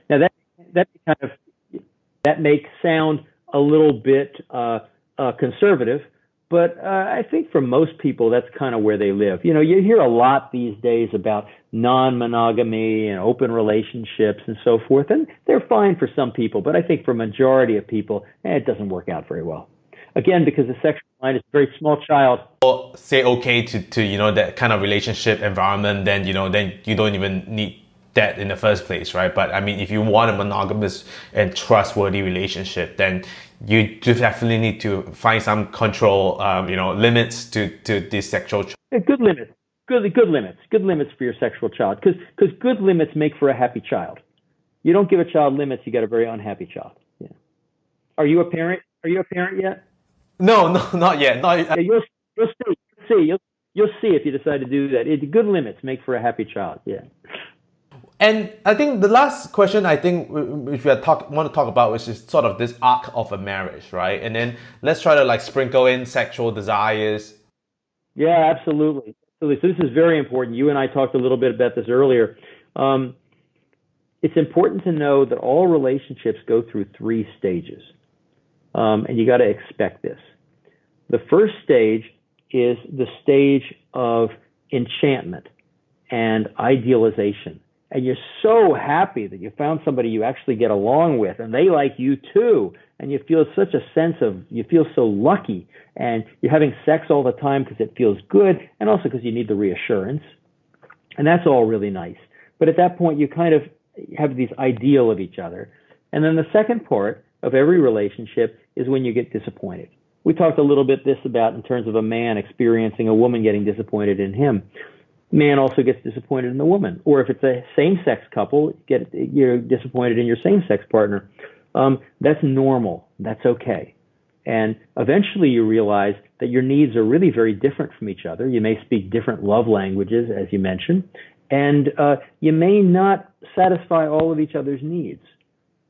Now that may sound a little bit conservative, but I think for most people that's kind of where they live. You know, you hear a lot these days about non-monogamy and open relationships and so forth, and they're fine for some people, but I think for majority of people, it doesn't work out very well. Again, because the sexual mind is a very small child. Say okay to that kind of relationship environment, then you don't even need that in the first place, right? But I mean, if you want a monogamous and trustworthy relationship, then you definitely need to find some control, limits to this sexual. Good limits, good limits for your sexual child, because good limits make for a happy child. You don't give a child limits, you get a very unhappy child. Yeah. Are you a parent? Are you a parent yet? No, not yet. Yeah, you'll see. You'll see if you decide to do that. Good limits make for a happy child. Yeah. And I think the last question if we want to talk about is sort of this arc of a marriage, right? And then let's try to sprinkle in sexual desires. Yeah, absolutely. So this is very important. You and I talked a little bit about this earlier. It's important to know that all relationships go through 3 stages. And you got to expect this. The first stage is the stage of enchantment and idealization. And you're so happy that you found somebody you actually get along with, and they like you too, and you feel such a sense of, you feel so lucky, and you're having sex all the time because it feels good, and also because you need the reassurance, and that's all really nice. But at that point, you kind of have this ideal of each other. And then the second part of every relationship is when you get disappointed. We talked a little bit about in terms of a man experiencing a woman getting disappointed in him. Man also gets disappointed in the woman. Or if it's a same-sex couple, you're disappointed in your same-sex partner. That's normal. That's okay. And eventually you realize that your needs are really very different from each other. You may speak different love languages, as you mentioned, and you may not satisfy all of each other's needs.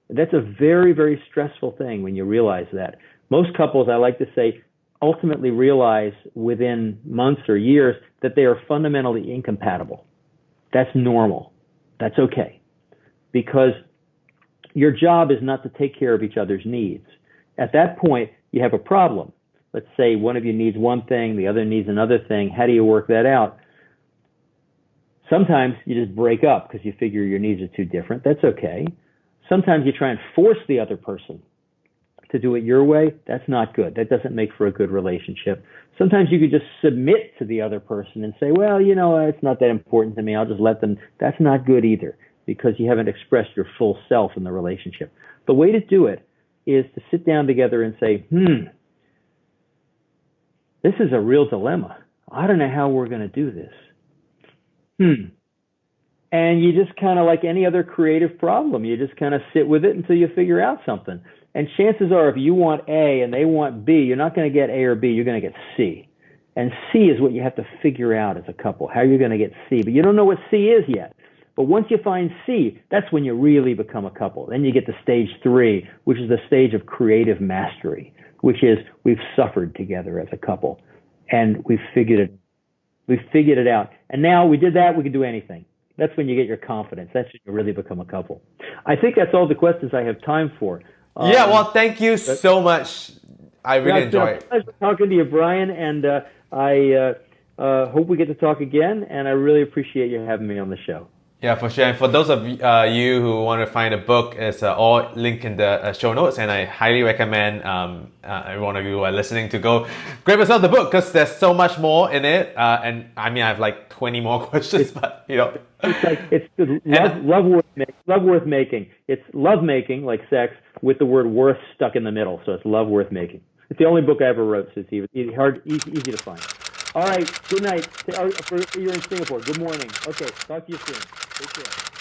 That's a very, very stressful thing when you realize that. Most couples, I like to say, ultimately realize within months or years that they are fundamentally incompatible. That's normal. That's okay. Because your job is not to take care of each other's needs. At that point, you have a problem. let's say one of you needs one thing, the other needs another thing. How do you work that out? Sometimes you just break up because you figure your needs are too different. That's okay. Sometimes you try and force the other person to do it your way. That's not good. That doesn't make for a good relationship. Sometimes you could just submit to the other person and say, well, it's not that important to me. I'll just let them. That's not good either, because you haven't expressed your full self in the relationship. The way to do it is to sit down together and say, this is a real dilemma. I don't know how we're going to do this. And you just kind of, like any other creative problem, you just kind of sit with it until you figure out something. And chances are, if you want A and they want B, you're not going to get A or B, you're going to get C. And C is what you have to figure out as a couple, how you're going to get C. But you don't know what C is yet. But once you find C, that's when you really become a couple. Then you get to stage 3, which is the stage of creative mastery, which is we've suffered together as a couple, and we've figured it out. And now we did that, we can do anything. That's when you get your confidence. That's when you really become a couple. I think that's all the questions I have time for. Well, thank you so much. I really enjoyed it. It's been a pleasure talking to you, Brian, and I hope we get to talk again, and I really appreciate you having me on the show. Yeah, for sure. And for those of you who want to find the book, it's all linked in the show notes, and I highly recommend every one of you who are listening to go grab yourself the book, because there's so much more in it. And I mean, I have like 20 more questions, but it's like love worth making. It's love making, like sex, with the word worth stuck in the middle. So it's love worth making. It's the only book I ever wrote, so it's easy to find. All right. Good night. You're in Singapore. Good morning. Okay. Talk to you soon. Take care.